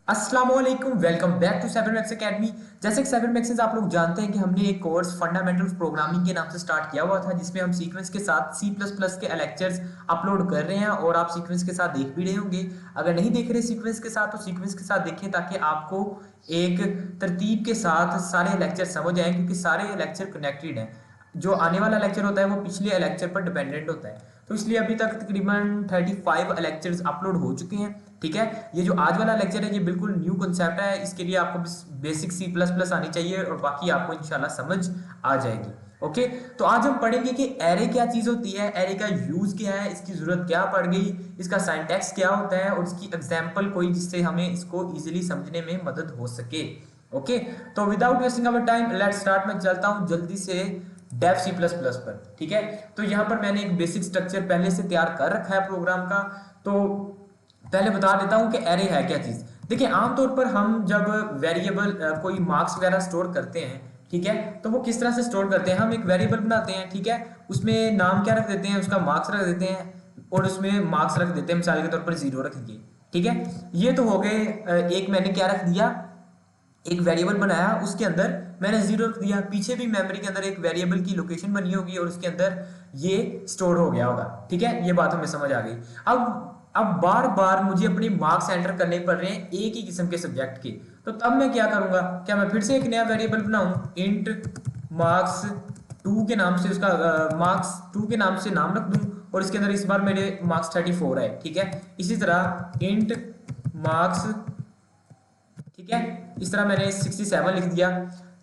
अस्सलाम वालेकुम, welcome back to साइबरमैक्स academy. जैसे कि साइबरमैक्स आप लोग जानते हैं कि हमने एक कोर्स फंडामेंटल्स प्रोग्रामिंग के नाम से स्टार्ट किया हुआ था, जिसमें हम सीक्वेंस के साथ सी प्लस प्लस के लेक्चर्स अपलोड कर रहे हैं और आप सीक्वेंस के साथ देख भी रहे होंगे। अगर नहीं देख रहे सीक्वेंस के साथ तो सीक्वेंस के साथ देखें, ताकि आपको एक तरतीब के साथ सारे लेक्चर समझ आए, क्योंकि सारे लेक्चर कनेक्टेड हैं। जो आने वाला लेक्चर होता है वो पिछले लेक्चर पर डिपेंडेंट होता है। तो इसलिए अभी तक तकरीबन 35 लेक्चर्स अपलोड हो चुके हैं। ठीक है, ये जो आज वाला लेक्चर है ये बिल्कुल न्यू कॉन्सेप्ट है। इसके लिए आपको बेसिक सी प्लस प्लस आनी चाहिए और बाकी आपको इंशाल्लाह समझ आ जाएगी। ओके, तो आज हम पढ़ेंगे कि एरे क्या चीज होती है, एरे का यूज क्या है, इसकी जरूरत क्या पड़ गई, इसका सिंटैक्स क्या होता है और इसकी एग्जांपल कोई जिससे हमें इसको इजीली समझने में मदद हो सके। ओके, तो without wasting our time let's start. मैं चलता हूं जल्दी से डेव सी प्लस प्लस पर। ठीक है, तो यहाँ पर मैंने एक बेसिक स्ट्रक्चर पहले से तैयार कर रखा है प्रोग्राम का। तो पहले बता देता हूँ कि एरे है क्या चीज। देखिए, आमतौर पर हम जब वेरिएबल कोई मार्क्स वगैरह स्टोर करते हैं, ठीक है, तो वो किस तरह से स्टोर करते हैं। हम एक वेरिएबल बनाते हैं, ठीक है, उसमें नाम क्या रख देते हैं, उसका मार्क्स रख देते हैं और उसमें मार्क्स रख देते हैं, मिसाल के तौर पर 0 रख दिए। ठीक है, ये तो हो गए। एक मैंने क्या रख दिया, एक वेरिएबल बनाया, उसके अंदर मैंने 0 रख दिया। पीछे भी मेमोरी के अंदर एक वेरिएबल की लोकेशन बनी होगी और उसके अंदर ये स्टोर हो गया होगा। ठीक है, ये बात हमें समझ आ गई। अब बार बार मुझे अपने मार्क्स एंटर करने पड़ रहे हैं एक ही किस्म के सब्जेक्ट के। तो तब मैं क्या करूंगा, क्या मैं फिर से एक नया वेरिएबल बनाऊं, इंट मार्क्स 2 के नाम से, उसका मार्क्स 2 के नाम से नाम रख दूं और इसके अंदर इस बार मेरे मार्क्स 34 है। ठीक है, इसी तरह इंट मार्क्स, ठीक है, इस तरह मैंने 67 लिख दिया।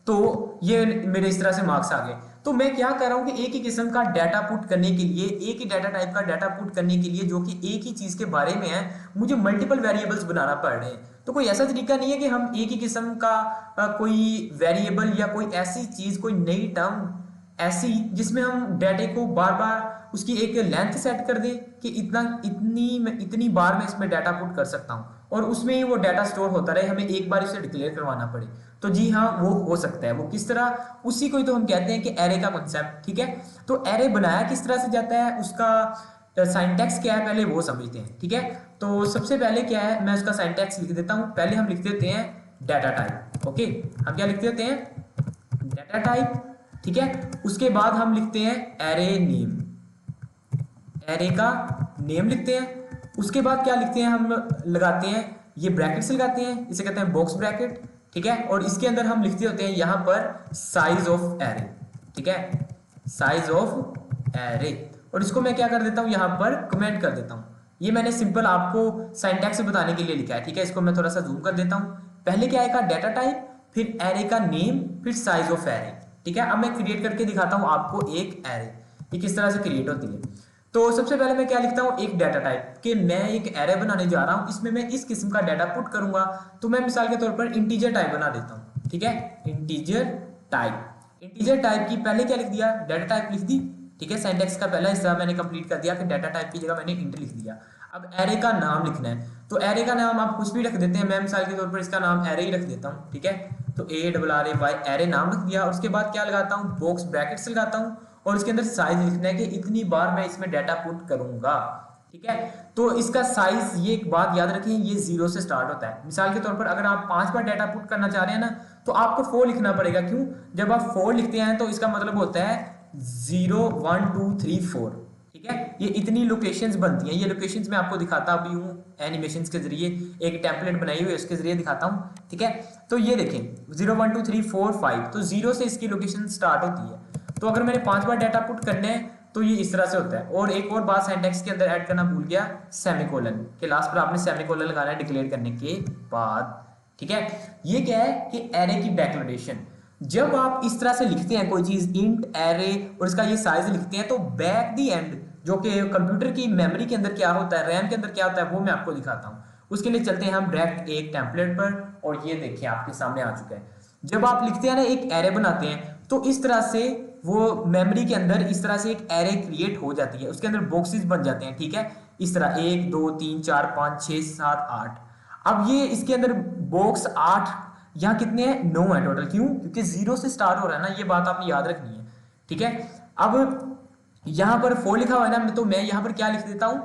तो ये मेरे इस तरह से मार्क्स आ गए। तो मैं क्या कर रहा हूं कि एक ही किस्म का डाटा पुट करने के लिए, एक ही डाटा टाइप का डाटा पुट करने के लिए जो कि एक ही चीज के बारे में है, मुझे मल्टीपल वेरिएबल्स बनाना पड़ रहे हैं। तो कोई ऐसा तरीका नहीं है कि हम एक ही किस्म का कोई वेरिएबल या कोई ऐसी चीज, कोई नई टर्म ऐसी जिसमें हम डाटे को बार बार उसकी एक लेंथ सेट कर दें कि इतनी बार मैं इसमें डाटा पुट कर सकता हूं और उसमें ही वो डाटा स्टोर होता रहे, हमें एक बार इसे डिक्लेयर करवाना पड़े। तो जी हाँ, वो हो सकता है। वो किस तरह, उसी को ही तो हम कहते हैं कि एरे का कॉन्सेप्ट। ठीक है, तो एरे बनाया किस तरह से जाता है, उसका सिंटैक्स क्या है, पहले वो समझते हैं। ठीक है, तो सबसे पहले क्या है, मैं उसका सिंटैक्स लिख देता हूं। पहले हम लिख देते हैं डाटा टाइप। ओके, हम क्या लिख देते हैं, डाटा टाइप। ठीक है, उसके बाद हम लिखते हैं एरे नेम, एरे का नेम लिखते हैं। उसके बाद क्या लिखते हैं, हम लगाते हैं ये ब्रैकेट्स लगाते हैं, इसे कहते हैं बॉक्स ब्रैकेट। ठीक है, और इसके अंदर हम लिखते होते हैं यहां पर साइज ऑफ एरे। ठीक है, साइज ऑफ एरे, और इसको मैं क्या कर देता हूं, यहां पर कमेंट कर देता हूं। ये मैंने सिंपल आपको सिंटैक्स बताने के लिए लिखा है। ठीक है, इसको मैं थोड़ा सा जूम कर देता हूं। पहले क्या आएगा, डाटा टाइप, फिर एरे का नेम, फिर साइज ऑफ एरे। ठीक है, अब मैं क्रिएट करके दिखाता हूं आपको एक एरे, ये किस तरह से क्रिएट होती है। तो सबसे पहले मैं क्या लिखता हूं, एक डाटा टाइप कि मैं एक एरे बनाने जा रहा हूं, इसमें मैं इस किस्म का डाटा पुट करूंगा। तो मैं मिसाल के तौर पर इंटीजर टाइप बना देता हूं। ठीक है, इंटीजर टाइप। इंटीजर टाइप की पहले क्या लिख दिया, डाटा टाइप लिख दी। ठीक है, सिंटैक्स का पहला हिस्सा मैंने कंप्लीट कर दिया कि डाटा टाइप की जगह मैंने इंट लिख दिया। अब एरे का नाम लिखना है, तो एरे का नाम आप कुछ भी रख देते हैं। मैं मिसाल के तौर पर इसका नाम एरे ही रख देता हूं। ठीक है, तो ARRAY एरे नाम रख दिया। उसके बाद क्या लगाता हूं, बॉक्स ब्रैकेट्स लगाता हूं और उसके अंदर साइज लिखना है कि इतनी बार मैं इसमें डाटा पुट करूंगा। ठीक है, तो इसका साइज, ये एक बात याद रखें, ये 0 से स्टार्ट होता है। मिसाल के तौर पर अगर आप 5 बार डाटा पुट करना चाह रहे हैं ना, तो आपको 4 लिखना पड़ेगा। क्यों, जब आप 4 लिखते हैं तो इसका मतलब होता है 0 1 2 3 4। ठीक है, ये इतनी लोकेशंस बनती हैं। ये लोकेशंस मैं आपको दिखाता भी हूँ एनिमेशंस के जरिए, एक टेम्पलेट बनाई हुई है उसके जरिए दिखाता हूँ। ठीक है, तो ये देखें 0 1 2 3 4 5, तो 0 से इसकी लोकेशन स्टार्ट होती है। तो अगर मैंने 5 बार डाटा पुट करने हैं तो ये इस तरह से होता है। और एक और बात सिंटैक्स के अंदर ऐड करना भूल गया, सेमीकोलन के लास्ट पर आपने सेमीकोलन लगाना है डिक्लेयर करने के बाद। ठीक है, ये क्या है कि एरे की डिक्लेरेशन। जब आप इस तरह से लिखते हैं कोई चीज, इंट एरे और इसका ये साइज लिखते हैं, तो बैक दी एंड जो कि कंप्यूटर की मेमोरी के अंदर क्या होता है, रैम के अंदर क्या होता है, वो मैं आपको दिखाता हूं। उसके लिए चलते हैं हम डायरेक्ट एक टेम्पलेट पर, और ये देखिए आपके सामने आ चुका है। जब आप लिखते हैं ना, एक एरे बनाते हैं, तो इस तरह से वो मेमोरी के अंदर इस तरह से एक एरे क्रिएट हो जाती है, उसके अंदर बॉक्सेस बन जाते हैं। ठीक है, इस तरह 1 2 3 4 5 6 7 8। अब ये इसके अंदर बॉक्स 8, यहाँ कितने हैं, 9 है टोटल। क्यों, क्योंकि 0 से स्टार्ट हो रहा है ना, ये बात आपने याद रखनी है। ठीक है, अब यहां पर 4 लिखा हुआ है ना, तो मैं यहां पर क्या लिख देता हूं,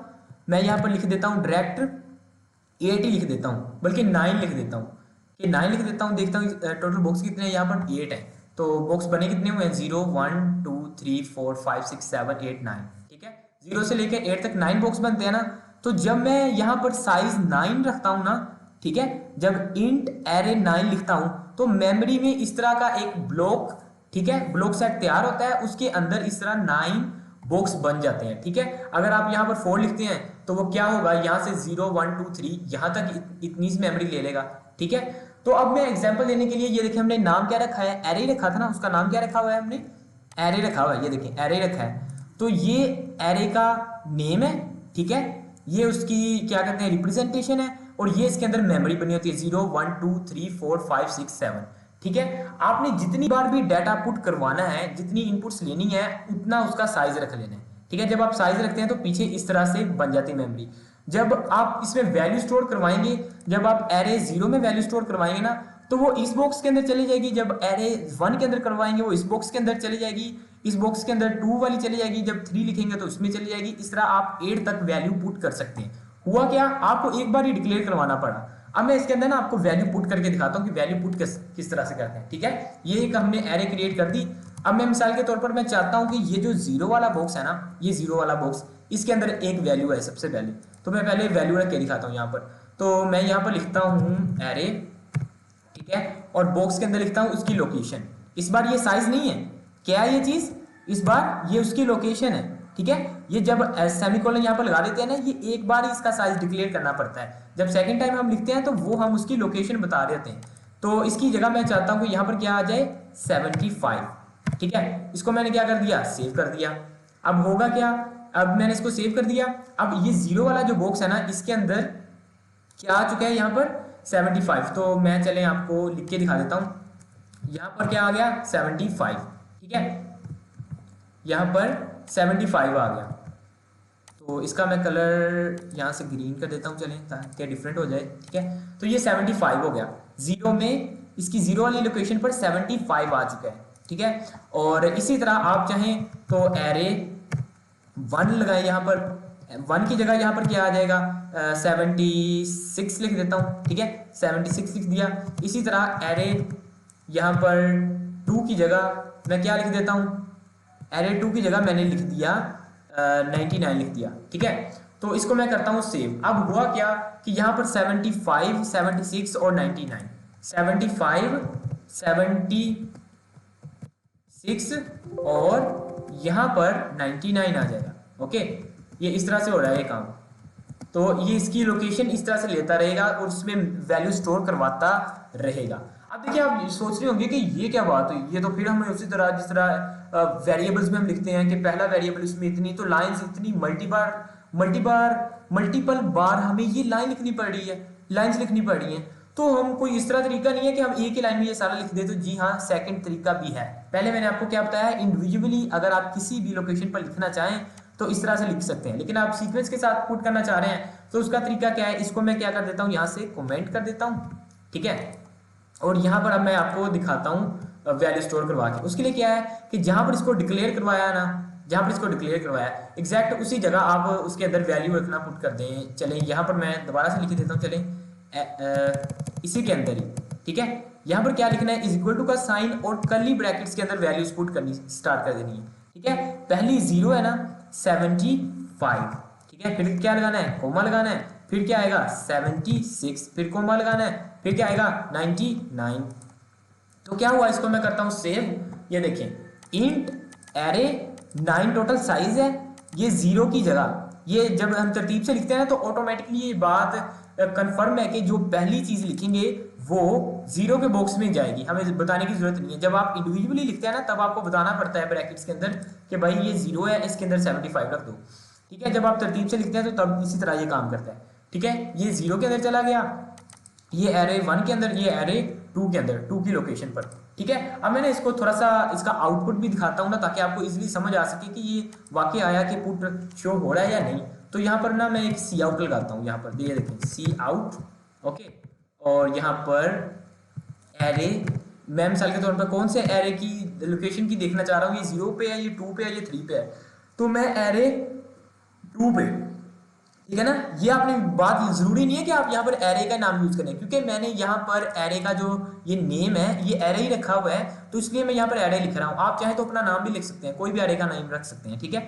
मैं यहां पर लिख देता हूं डायरेक्ट 8 ही लिख देता हूँ, बल्कि 9 लिख देता हूँ, कि 9 लिख देता हूँ। देखता हूँ टोटल बॉक्स कितने हैं, यहाँ पर 8 है। तो बॉक्स बने कितने हुए हैं, 0 1 2 3 4 5 6 7 8 9। ठीक है, 0 से लेकर 8 तक 9 बॉक्स बनते हैं ना। तो जब मैं यहाँ पर साइज 9 रखता हूँ ना, ठीक है, जब इंट एरे 9 लिखता हूँ तो मेमोरी में इस तरह का एक ब्लॉक, ठीक है, ब्लॉक सेट तैयार होता है, उसके अंदर इस तरह 9 बॉक्स बन जाते हैं। ठीक है, अगर आप यहाँ पर 4 लिखते हैं तो वो क्या होगा, यहाँ से 0 1 2 3 यहाँ तक इतनी सी मेमोरी ले लेगा। ठीक है, तो अब मैं एग्जांपल देने के लिए, ये देखिए हमने नाम क्या रखा है, एरे रखा था ना, उसका नाम क्या रखा हुआ है हमने, एरे रखा हुआ है। ये देखिए एरे रखा है, तो ये एरे का नेम है। ठीक है, ये उसकी क्या कहते हैं, रिप्रेजेंटेशन है, और ये इसके अंदर मेमोरी बनी होती है 0 1 2 3 4 5 6 7। ठीक है, आपने जितनी बार भी डाटा पुट करवाना है, जितनी इनपुट्स लेनी है, उतना उसका साइज रख लेना है। ठीक है, जब आप साइज रखते हैं तो पीछे इस तरह से बन जाती है मेमोरी। जब आप इसमें वैल्यू स्टोर करवाएंगे, जब आप एरे 0 में वैल्यू स्टोर करवाएंगे ना, तो वो इस बॉक्स के अंदर चली जाएगी। जब एरे 1 के अंदर करवाएंगे वो इस बॉक्स के अंदर चली जाएगी, इस बॉक्स के अंदर 2 वाली चली जाएगी, जब 3 लिखेंगे तो उसमें चली जाएगी। इस तरह आप 8 तक वैल्यू पुट कर सकते हैं। हुआ क्या, आपको एक बार ही डिक्लेयर करवाना पड़ा। अब मैं इसके अंदर ना आपको वैल्यू पुट करके दिखाता हूँ कि वैल्यू पुट किस तरह से करते हैं। ठीक है, ये एक हमने एरे क्रिएट कर दी। अब मैं मिसाल के तौर पर मैं चाहता हूँ कि ये जो 0 वाला बॉक्स है ना, ये 0 वाला बॉक्स, इसके अंदर एक वैल्यू है सबसे पहले। तो मैं पहले वैल्यू रख के दिखाता हूँ यहाँ पर। तो मैं यहाँ पर लिखता हूँ एरे, ठीक है, और बॉक्स के अंदर लिखता हूँ उसकी लोकेशन। इस बार ये साइज नहीं है, क्या है ये चीज, इस बार ये उसकी लोकेशन है। ठीक है, ये जब सेमीकोलन यहाँ पर लगा देते हैं ना, ये एक बार ही इसका साइज डिक्लेयर करना पड़ता है। जब सेकंड टाइम हम लिखते हैं तो वो हम उसकी लोकेशन बता देते हैं। तो इसकी जगह मैं चाहता हूँ कि यहाँ पर क्या आ जाए, 75। ठीक है, इसको मैंने क्या कर दिया, सेव कर दिया। अब होगा क्या, अब मैंने इसको सेव कर दिया। अब ये 0 वाला जो बॉक्स है ना, इसके अंदर क्या आ चुका है, यहाँ पर 75। तो मैं चले आपको लिख के दिखा देता हूँ। यहाँ पर क्या आ गया, 75। ठीक है, यहाँ पर 75 आ गया। तो इसका मैं कलर यहाँ से ग्रीन कर देता हूँ, चलें, ताकि डिफरेंट हो जाए। ठीक है, तो ये 75 हो गया। 0 में इसकी 0 वाली लोकेशन पर 75 आ चुका है। ठीक है, और इसी तरह आप चाहें तो एरे 1 लगाए, यहाँ पर 1 की जगह यहाँ पर क्या आ जाएगा, 76 लिख देता हूँ। ठीक है, 76 लिख दिया। इसी तरह एरे यहाँ पर 2 की जगह मैं क्या लिख देता हूँ, एरे 2 की जगह मैंने लिख दिया 99 लिख दिया। ठीक है, तो इसको मैं करता हूँ सेव। अब हुआ क्या कि यहाँ पर 75 76 और 99, 75 76 और यहाँ पर 99 आ जाएगा। ओके, ये इस तरह से हो रहा है ये काम। तो ये इसकी लोकेशन इस तरह से लेता रहेगा और उसमें वैल्यू स्टोर करवाता रहेगा। अब देखिए, आप सोच रहे होंगे कि ये क्या बात हुई, ये तो फिर हमें उसी तरह जिस तरह वेरिएबल्स में हम लिखते हैं कि पहला वेरिएबल इसमें इतनी, तो लाइंस इतनी मल्टीपल बार हमें ये लाइन लिखनी पड़ रही है, लाइंस लिखनी पड़ रही हैं। तो हम कोई इस तरह तरीका नहीं है कि हम एक ही लाइन में ये सारा लिख दे। तो जी हाँ, सेकंड तरीका भी है। पहले मैंने आपको क्या बताया, इंडिविजुअली अगर आप किसी भी लोकेशन पर लिखना चाहें तो इस तरह से लिख सकते हैं, लेकिन आप सीक्वेंस के साथ पुट करना चाह रहे हैं तो उसका तरीका क्या है, इसको मैं क्या कर देता हूँ, यहाँ से कमेंट कर देता हूँ। ठीक है, और यहाँ पर अब मैं आपको दिखाता हूँ वैल्यू स्टोर करवा के। उसके लिए क्या है कि जहाँ पर इसको डिक्लेयर करवाया ना, जहाँ पर इसको डिक्लेयर करवाया एग्जैक्ट उसी जगह आप उसके अंदर वैल्यू रखना पुट कर दें। चलें, यहाँ पर मैं दोबारा से लिख देता हूँ, चलें इसी के अंदर ही। ठीक है, यहाँ पर क्या लिखना है, इज इक्वल टू का साइन और कर्ली ब्रैकेट्स के अंदर वैल्यूज पुट करनी स्टार्ट कर देनी है। ठीक है, पहली 0 है ना, 75। ठीक है, फिर क्या लगाना है, कोमा लगाना है, फिर क्या आएगा 76, फिर कोमा लगाना है, फिर क्या आएगा 99। तो क्या हुआ, इसको मैं करता हूं सेव। ये देखें, इंट एरे 9 टोटल साइज है। ये 0 की जगह, ये जब हम तरतीब से लिखते हैं ना तो ऑटोमेटिकली ये बात कंफर्म है कि जो पहली चीज लिखेंगे वो 0 के बॉक्स में जाएगी, हमें बताने की जरूरत नहीं है। जब आप इंडिविजुअली लिखते हैं ना तब आपको बताना पड़ता है ब्रैकेट्स के अंदर कि भाई ये 0 है, इसके अंदर 75 रख दो। ठीक है, जब आप तरतीब से लिखते हैं तो तब इसी तरह ये काम करता है। ठीक है, ये 0 के अंदर चला गया, ये एरे 1 के अंदर, ये एरे 2 के अंदर, 2 की लोकेशन पर। ठीक है, अब मैंने इसको थोड़ा सा इसका आउटपुट भी दिखाता हूँ ना, ताकि आपको इजीली समझ आ सके कि ये वाकई आया कि पुट शो हो रहा है या नहीं। तो यहाँ पर ना मैं एक सी आउट लगाता हूँ, यहाँ पर ये देखें सी आउट। ओके, और यहाँ पर एरे, मैं मिसाल के तौर पर कौन से एरे की लोकेशन की देखना चाह रहा हूँ, ये 0 पे है, ये 2 पे है, ये 3 पे है। तो मैं एरे 2 पे, ठीक है ना। ये आपने बात, जरूरी नहीं है कि आप यहाँ पर एरे का नाम यूज करें, क्योंकि मैंने यहाँ पर एरे का जो ये नेम है ये एरे ही रखा हुआ है, तो इसलिए मैं यहाँ पर एरे लिख रहा हूँ। आप चाहें तो अपना नाम भी लिख सकते हैं, कोई भी एरे का नाम रख सकते हैं, ठीक है।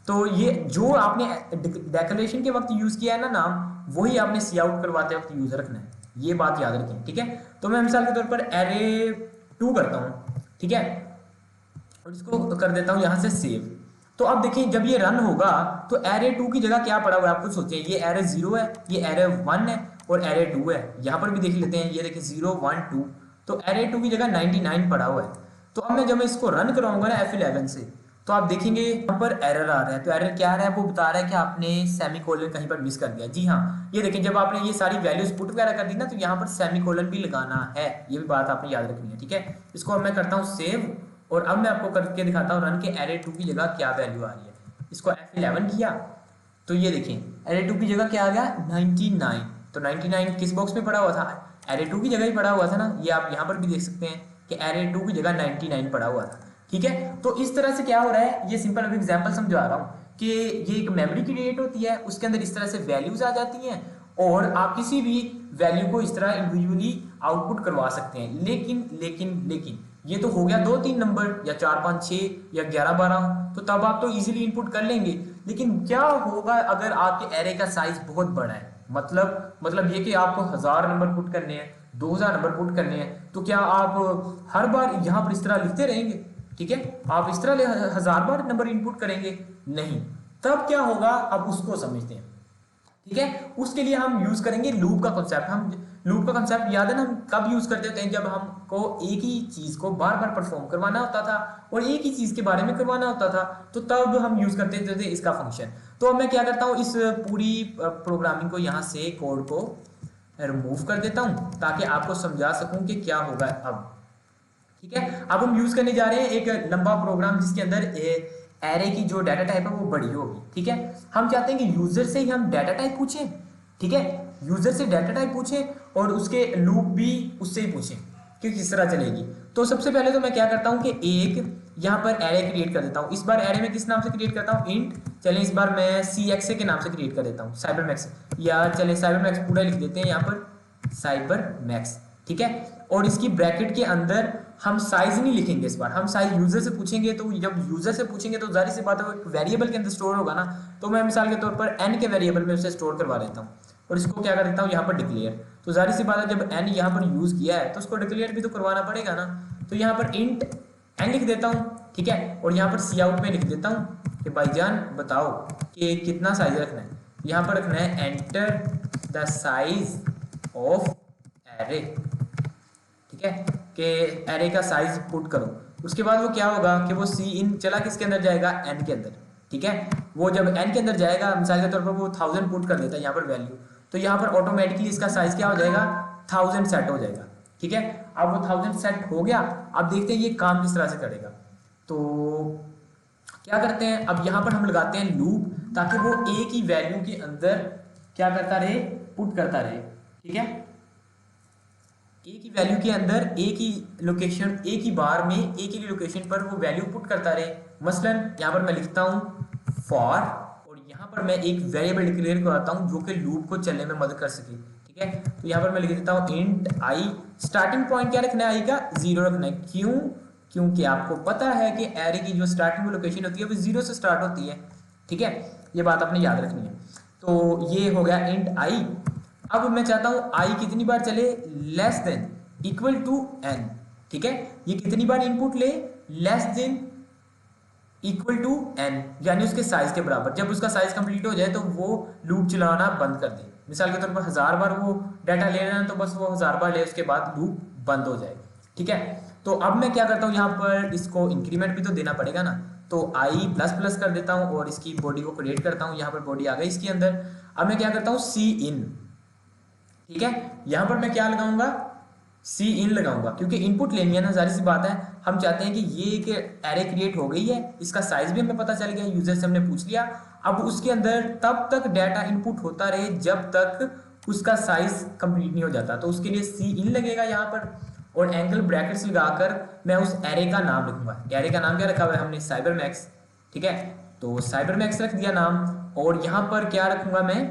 तो ये जो आपने डेकोरेशन के वक्त यूज किया है ना नाम, वही आपने सी आउट करवाते वक्त यूज रखना है, ये बात याद रखें, ठीक है। तो मैं मिसाल के तौर पर एरे 2 करता हूँ, ठीक है, और इसको कर देता हूँ यहाँ से सेव। तो अब देखिए जब ये रन होगा तो एरे 2 की जगह क्या पड़ा हुआ है, आप कुछ सोचें। ये एरे 0 है, ये एरे 1 है और एरे 2 है। यहाँ पर भी देख लेते हैं, ये देखिए 0 1 2, तो एरे 2 की जगह 99 पड़ा हुआ है। तो अब मैं जब मैं इसको रन कराऊंगा ना F11 से, तो आप देखेंगे यहाँ पर एरर आ रहा है। तो एरर क्या आ रहा है, वो बता रहा है कि आपने सेमीकोलन कहीं पर मिस कर दिया। जी हाँ, ये देखिए जब आपने ये सारी वैल्यूज पुट वगैरह कर दी ना, तो यहाँ पर सेमीकोलन भी लगाना है, ये भी बात आपने याद रखनी है, ठीक है। इसको अब मैं करता हूँ सेव, और अब मैं आपको करके दिखाता हूँ रन के एरे 2 की जगह क्या वैल्यू आ रही है। इसको F11 किया तो ये देखिए एरे 2 की जगह क्या आ गया 99। तो 99 किस बॉक्स में पड़ा हुआ था, एरे 2 की जगह ही पड़ा हुआ था ना। ये आप यहाँ पर भी देख सकते हैं कि एरे 2 की जगह 99 पड़ा हुआ था, ठीक है। तो इस तरह से क्या हो रहा है, ये सिंपल एग्जांपल समझा रहा हूँ कि ये एक मेमोरी क्रिएट होती है, उसके अंदर इस तरह से वैल्यूज आ जाती हैं और आप किसी भी वैल्यू को इस तरह इंडिविजुअली आउटपुट करवा सकते हैं। लेकिन ये तो हो गया 2-3 नंबर या 4-5-6 या 11-12, तो तब आप तो इजीली इनपुट कर लेंगे। लेकिन क्या होगा अगर आपके एरे का साइज बहुत बड़ा है, मतलब ये कि आपको 1000 नंबर पुट करने हैं, 2000 नंबर पुट करने हैं, तो क्या आप हर बार यहाँ पर इस तरह लिखते रहेंगे, ठीक है। आप इस तरह 1000 बार नंबर इनपुट करेंगे नहीं। तब क्या होगा, अब उसको समझते हैं, ठीक है। उसके लिए हम यूज करेंगे लूप का कॉन्सेप्ट। हम लूप का कॉन्सेप्ट याद है ना, हम कब यूज करते थे, जब हमको एक ही चीज को बार बार परफॉर्म करवाना होता था और एक ही चीज के बारे में करवाना होता था, तो तब हम यूज करते थे इसका फंक्शन। तो अब मैं क्या करता हूँ, इस पूरी प्रोग्रामिंग को यहाँ से कोड को रिमूव कर देता हूँ ताकि आपको समझा सकूं कि क्या होगा अब, ठीक है। अब हम यूज करने जा रहे हैं एक लंबा प्रोग्राम जिसके अंदर एरे की जो डाटा टाइप है वो बड़ी होगी, ठीक है। हम चाहते हैं कि यूजर से ही हम डाटा टाइप पूछें, ठीक है, यूजर से डाटा टाइप पूछें और उसके लूप भी उससे ही पूछें कि किस तरह चलेगी। तो सबसे पहले तो मैं क्या करता हूँ कि एक यहाँ पर एरे क्रिएट कर देता हूँ। इस बार एरे में किस नाम से क्रिएट करता हूँ, इंट। चलें इस बार मैं CXA के नाम से क्रिएट कर देता हूँ, साइबरमैक्स, या चलें साइबरमैक्स पूरा लिख देते हैं यहाँ पर साइबरमैक्स, ठीक है। और इसकी ब्रैकेट के अंदर हम साइज नहीं लिखेंगे, इस बार हम साइज यूजर से पूछेंगे। तो जब यूजर से पूछेंगे तो जाहिर सी बात है वो एक वेरिएबल के अंदर स्टोर होगा ना, तो मैं मिसाल के तौर पर n के वेरिएबल में उसे स्टोर करवा देता हूँ और इसको क्या कर देता हूँ यहाँ पर डिक्लेयर। तो जाहिर सी बात है जब n यहाँ पर यूज किया है तो उसको डिक्लेयर भी तो करवाना पड़ेगा ना। तो यहाँ पर इंट n लिख देता हूँ, ठीक है, और यहाँ पर सी आउट में लिख देता हूँ कि भाईजान बताओ कि कितना साइज रखना है। यहाँ पर रखना है enter the size of array, ठीक है, कि एरे का साइज पुट करो। उसके बाद वो क्या होगा कि वो सी इन चला किसके अंदर जाएगा, एन के अंदर, ठीक है। वो जब एन के अंदर जाएगा मिसाल के तौर पर वो 1000 पुट कर देता है यहाँ पर वैल्यू, तो यहाँ पर ऑटोमेटिकली इसका साइज क्या हो जाएगा 1000 सेट हो जाएगा, ठीक है। अब वो 1000 सेट हो गया। अब देखते हैं ये काम किस तरह से करेगा। तो क्या करते हैं, अब यहाँ पर हम लगाते हैं लूप ताकि वो एक ही वैल्यू के अंदर क्या करता रहे, पुट करता रहे, ठीक है। एक ही वैल्यू के अंदर एक ही लोकेशन, एक ही बार में एक ही लोकेशन पर वो वैल्यू पुट करता रहे। मसलन यहाँ पर मैं लिखता हूँ फॉर, और यहाँ पर मैं एक वेरिएबल डिक्लेयर कराता हूँ जो कि लूप को चलने में मदद कर सके, ठीक है। तो यहाँ पर मैं लिख देता हूँ इंट आई। स्टार्टिंग पॉइंट क्या रखना है, आई का 0 रखना है। क्यों, क्योंकि आपको पता है कि एरे की जो स्टार्टिंग लोकेशन होती है वो 0 से स्टार्ट होती है, ठीक है। ये बात आपने याद रखनी है। तो ये हो गया इंट आई। अब मैं चाहता हूं आई कितनी बार चले, less than equal to n, ठीक है। ये कितनी बार इनपुट ले, less than equal to n, यानी उसके साइज के बराबर। जब उसका साइज कंप्लीट हो जाए तो वो लूप चलाना बंद कर दे। मिसाल के तौर पर 1000 बार वो डाटा ले रहा है तो बस वो 1000 बार ले, उसके बाद लूप बंद हो जाए, ठीक है। तो अब मैं क्या करता हूँ, यहाँ पर इसको इंक्रीमेंट भी तो देना पड़ेगा ना, तो आई प्लस प्लस कर देता हूँ और इसकी बॉडी को क्रिएट करता हूँ। यहाँ पर बॉडी आ गई इसके अंदर। अब मैं क्या करता हूँ सी इन, ठीक है। यहां पर मैं क्या लगाऊंगा, सी इन लगाऊंगा, क्योंकि इनपुट लेनी है ना, जाहिर सी बात है। हम चाहते हैं कि ये एक एरे क्रिएट हो गई है, इसका साइज भी हमें पता चल गया, यूजर से हमने पूछ लिया। अब उसके अंदर तब तक डाटा इनपुट होता रहे जब तक उसका साइज कंप्लीट नहीं हो जाता। तो उसके लिए सी इन लगेगा यहाँ पर, और एंगल ब्रैकेट्स लगाकर मैं उस एरे का नाम लिखूंगा। एरे का नाम क्या रखा हुआ है हमने, साइबरमैक्स, ठीक है। तो साइबरमैक्स रख दिया नाम, और यहाँ पर क्या रखूंगा मैं,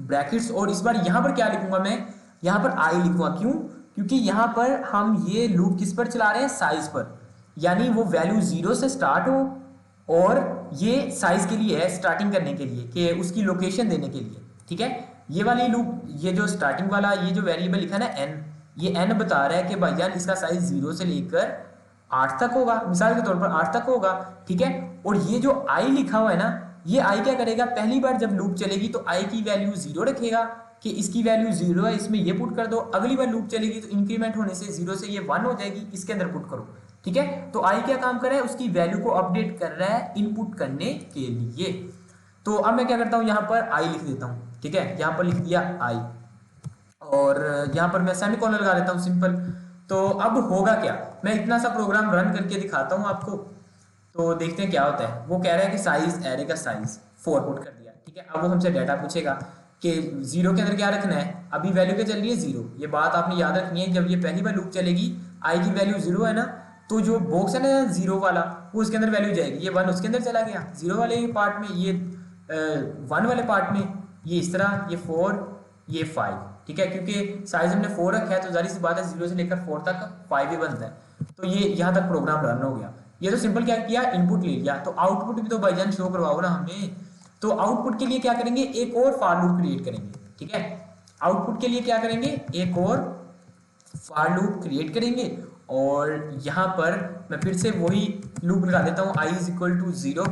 ब्रैकेट्स और इस बार यहाँ पर क्या लिखूंगा मैं, यहाँ पर आई लिखूंगा। क्यों? क्योंकि यहाँ पर हम ये लूप किस पर चला रहे हैं, साइज पर, यानी वो वैल्यू 0 से स्टार्ट हो और ये साइज के लिए है, स्टार्टिंग करने के लिए, कि उसकी लोकेशन देने के लिए। ठीक है, ये वाली लूप, ये जो स्टार्टिंग वाला ये जो वेरिएबल लिखा है ना n, ये n बता रहा है कि भाईजान इसका साइज 0 से लेकर 8 तक होगा, मिसाल के तौर पर 8 तक होगा। ठीक है, और ये जो i लिखा हुआ है ना, ये i क्या करेगा, पहली बार जब लूप चलेगी तो i की वैल्यू 0 रखेगा कि इसकी वैल्यू 0 है, इसमें ये पुट कर दो। अगली बार लूप चलेगी तो इंक्रीमेंट होने से 0 से ये 1 हो जाएगी, इसके अंदर पुट करो। ठीक है, तो i क्या काम कर रहा है, उसकी वैल्यू को अपडेट कर रहा है इनपुट करने के लिए। तो अब मैं क्या करता हूँ, यहाँ पर i लिख देता हूँ। ठीक है, यहाँ पर लिख दिया i और यहाँ पर मैं सेमीकोलन लगा देता हूँ, सिंपल। तो अब होगा क्या, मैं इतना सा प्रोग्राम रन करके दिखाता हूँ आपको, तो देखते हैं क्या होता है। वो कह रहा है कि साइज, एरे का साइज 4 पुट कर दिया। ठीक है, अब वो हमसे डाटा पूछेगा कि 0 के अंदर क्या रखना है। अभी वैल्यू क्या चल रही है, 0। ये बात आपने याद रखनी है, जब ये पहली बार लूप चलेगी i की वैल्यू 0 है ना, तो जो बॉक्स है ना 0 वाला, वो उसके अंदर वैल्यू जाएगी। ये 1 उसके अंदर चला गया 0 वाले पार्ट में, ये 1 वाले पार्ट में, ये इस तरह, ये 4, ये 5। ठीक है, क्योंकि साइज हमने 4 रखा है तो जाहिर सी बात है 0 से लेकर 4 तक 5 ही बनता है। तो ये यहाँ तक प्रोग्राम रन हो गया। ये तो सिंपल क्या किया, इनपुट ले लिया। तो आउटपुट भी तो भाईजान शो करवाओ ना हमें। तो आउटपुट के लिए क्या करेंगे, एक और फॉर लूप क्रिएट करेंगे। ठीक है, आउटपुट के लिए क्या करेंगे, एक और फॉर लूप क्रिएट करेंगे। और यहाँ पर मैं फिर से वही लूप लगा देता हूँ, i इज इक्वल टू 0।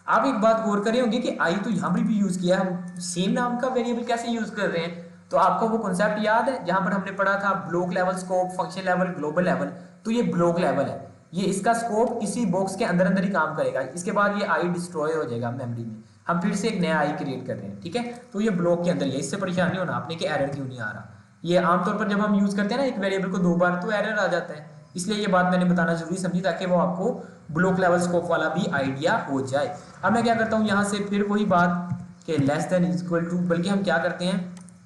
आप एक बात गौर करे होंगे कि i तो यहाँ पर भी यूज किया है, हम सेम नाम का वेरिएबल कैसे यूज कर रहे हैं। तो आपको वो कॉन्सेप्ट याद है जहां पर हमने पढ़ा था block level, scope, function level, global level. तो ये ब्लॉक लेवल है, ये इसका स्कोप इसी बॉक्स के अंदर अंदर ही काम करेगा। इसके बाद ये आई डिस्ट्रॉय हो जाएगा मेमोरी में, हम फिर से एक नया आई क्रिएट कर रहे हैं। ठीक है, तो ये ब्लॉक के अंदर ही है, इससे परेशान नहीं होना आपने कि एरर क्यों नहीं आ रहा। ये आमतौर पर जब हम यूज करते हैं ना एक वेरिएबल को 2 बार, तो एरर आ जाता है। इसलिए ये बात मैंने बताना जरूरी समझी, ताकि वो आपको ब्लॉक लेवल स्कोप वाला भी आइडिया हो जाए। अब मैं क्या करता हूँ, यहाँ से फिर वही बात कि लेस देन इक्वल टू, बल्कि हम क्या करते हैं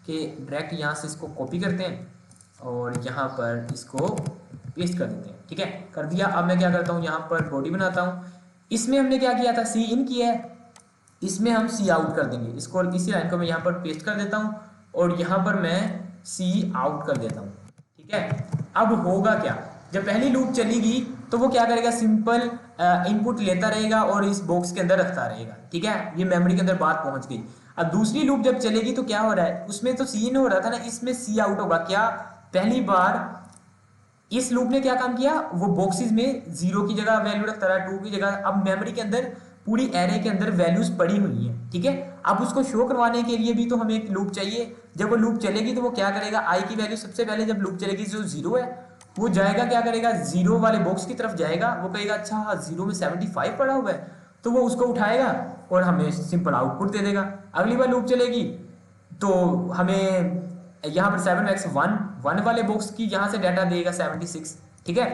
कि डायरेक्ट यहाँ से इसको कॉपी करते हैं और यहाँ पर इसको पेस्ट कर देते हैं। ठीक है, कर दिया। अब मैं क्या करता हूँ, यहाँ पर बॉडी बनाता हूँ। इसमें हमने क्या किया था, सी इन किया है, इसमें हम सी आउट कर देंगे। इसको, इसी लाइन को मैं यहाँ पर पेस्ट कर देता हूँ और यहाँ पर मैं सी आउट कर देता हूँ। ठीक है, अब होगा क्या, जब पहली लूप चलेगी तो वो क्या करेगा, सिंपल इनपुट लेता रहेगा और इस बॉक्स के अंदर रखता रहेगा। ठीक है, ये मेमोरी के अंदर बात पहुंच गई। अब दूसरी लूप जब चलेगी तो क्या हो रहा है, उसमें तो सी इन हो रहा था ना, इसमें सी आउट होगा। क्या, पहली बार इस लूप ने क्या काम किया, वो बॉक्सेस में 0 की जगह वैल्यू रखता रहा, 2 की जगह। अब मेमोरी के अंदर पूरी एरे के अंदर वैल्यूज पड़ी हुई हैं। ठीक है, अब उसको शो करवाने के लिए भी तो हमें एक लूप चाहिए। जब वो लूप चलेगी तो वो क्या करेगा, आई की वैल्यू सबसे पहले जब लूप चलेगी जो 0 है, वो जाएगा, क्या करेगा, 0 वाले बॉक्स की तरफ जाएगा। वो कहेगा अच्छा 0 में 75 पड़ा हुआ है, तो वो उसको उठाएगा और हमें सिंपल आउटपुट दे देगा। अगली बार लूप चलेगी तो हमें यहाँ पर 7x1 वाले बॉक्स की यहाँ से डाटा देगा 76। ठीक है,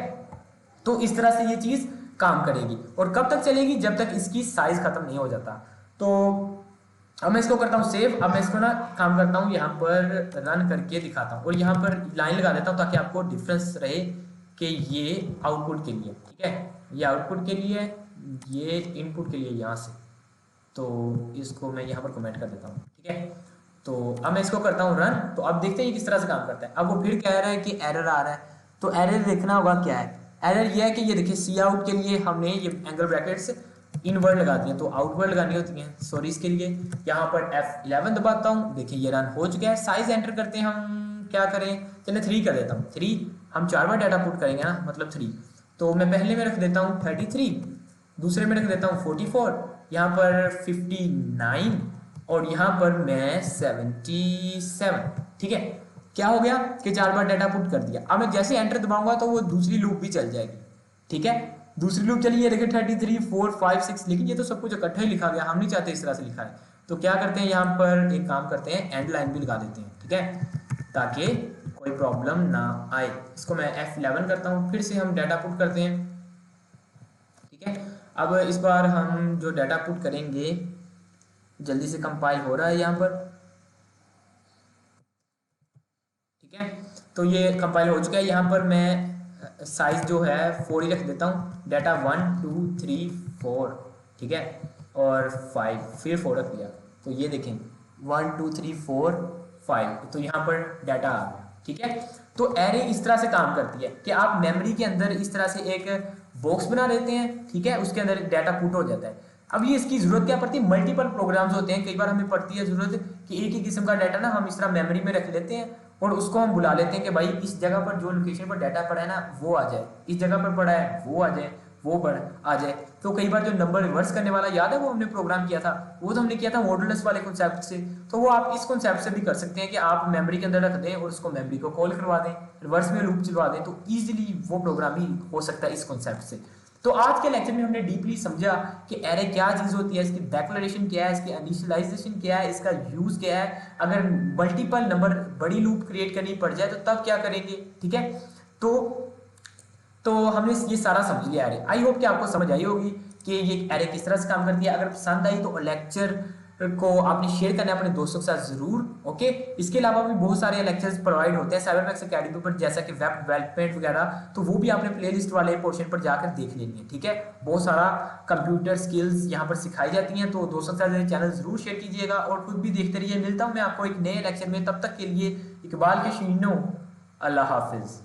तो इस तरह से ये चीज काम करेगी। और कब तक चलेगी, जब तक इसकी साइज खत्म नहीं हो जाता। तो अब मैं इसको करता हूँ सेव। अब मैं इसको ना काम करता हूँ, यहाँ पर रन करके दिखाता हूँ और यहाँ पर लाइन लगा देता हूँ ताकि आपको डिफरेंस रहे कि ये आउटपुट के लिए। ठीक है, ये आउटपुट के लिए, ये इनपुट के लिए यहाँ से। तो इसको मैं यहाँ पर कमेंट कर देता हूँ। ठीक है, तो अब मैं इसको करता हूँ रन। तो अब देखते हैं ये किस तरह से काम करता है। अब वो फिर कह रहा है कि एरर आ रहा है, तो एरर देखना होगा क्या है। एरर ये है कि ये देखिए, सी आउट के लिए हमने ये एंगल ब्रैकेट्स इन वर्ड लगा दिए, तो आउट वर्ड लगानी होती है। सॉरी, इसके लिए यहाँ पर F11 दबाता हूँ। देखिए ये रन हो चुका है। साइज एंटर करते हैं हम, क्या करें, चलिए 3 कर देता हूँ। 3 हम 4 बार डाटा पुट करेंगे ना, मतलब 3। तो मैं पहले में रख देता हूँ 33, दूसरे में रख देता हूँ 44, यहाँ पर 59 और यहाँ पर मैं 77। ठीक है, क्या हो गया कि 4 बार डाटा पुट कर दिया। अब मैं जैसे एंटर दबाऊंगा तो वो दूसरी लूप भी चल जाएगी। ठीक है, दूसरी लूप चलिए, देखिए 33, 4, 5, 6, लेकिन ये तो सब कुछ इकट्ठा ही लिखा गया, हम नहीं चाहते इस तरह से लिखा है। तो क्या करते हैं, यहाँ पर एक काम करते हैं, एंड लाइन भी लगा देते हैं। ठीक है, ताकि कोई प्रॉब्लम ना आए। इसको मैं F11 करता हूँ, फिर से हम डाटा पुट करते हैं। ठीक है, अब इस बार हम जो डाटा पुट करेंगे, जल्दी से कंपाइल हो रहा है यहाँ पर। ठीक है, तो ये कंपाइल हो चुका है। यहाँ पर मैं साइज जो है 4 ही रख देता हूँ। डाटा 1, 2, 3, 4, ठीक है, और 5, फिर 4 रख दिया। तो ये देखें 1 2 3 4 5, तो यहाँ पर डाटा आ गया। ठीक है, तो एरे इस तरह से काम करती है कि आप मेमोरी के अंदर इस तरह से एक बॉक्स बना देते हैं। ठीक है, उसके अंदर डाटा पुट हो जाता है। अब ये इसकी जरूरत क्या पड़ती है, मल्टीपल प्रोग्राम्स होते हैं, कई बार हमें पड़ती है जरूरत कि एक ही किस्म का डाटा ना हम इस तरह मेमोरी में रख लेते हैं और उसको हम बुला लेते हैं कि भाई इस जगह पर जो लोकेशन पर डाटा पड़ा है ना वो आ जाए, इस जगह पर पड़ा है वो आ जाए, वो बढ़ आ जाए। तो कई बार जो नंबर रिवर्स करने वाला याद है वो हमने प्रोग्राम किया था, वो तो हमने किया था मॉडुलस वाले कॉन्सेप्ट से। तो वो आप इस कॉन्सेप्ट से भी कर सकते हैं कि आप मेमोरी के अंदर रख दें और उसको मेमोरी को कॉल करवा दें, रिवर्स में लूप चलवा दें, तो ईजिली वो प्रोग्राम ही हो सकता है इस कॉन्सेप्ट से। तो आज के लेक्चर में हमने डीपली समझा कि एरे क्या चीज होती है, इसकी डेक्लेरेशन क्या है, इसकी इनिशियलाइजेशन क्या है, इसका यूज क्या है, अगर मल्टीपल नंबर बड़ी लूप क्रिएट करनी पड़ जाए तो तब क्या करेंगे। ठीक है, तो हमने ये सारा समझ लिया एरे। आई होप कि आपको समझ आई होगी कि ये एरे किस तरह से काम करती है। अगर पसंद आई तो लेक्चर को आपने शेयर करना है अपने दोस्तों के साथ जरूर। ओके, इसके अलावा भी बहुत सारे लेक्चर्स प्रोवाइड होते हैं साइबरमैक्स एकेडमी पर, जैसा कि वेब डेवलपमेंट वगैरह, तो वो भी आपने प्लेलिस्ट वाले पोर्शन पर जाकर देख लेनी है। ठीक है, बहुत सारा कंप्यूटर स्किल्स यहाँ पर सिखाई जाती हैं, तो दोस्तों के साथ चैनल जरूर शेयर कीजिएगा और खुद भी देखते रहिए। मिलता हूँ मैं आपको एक नए लेक्चर में, तब तक के लिए इकबाल के शीनो, अल्लाह हाफिज।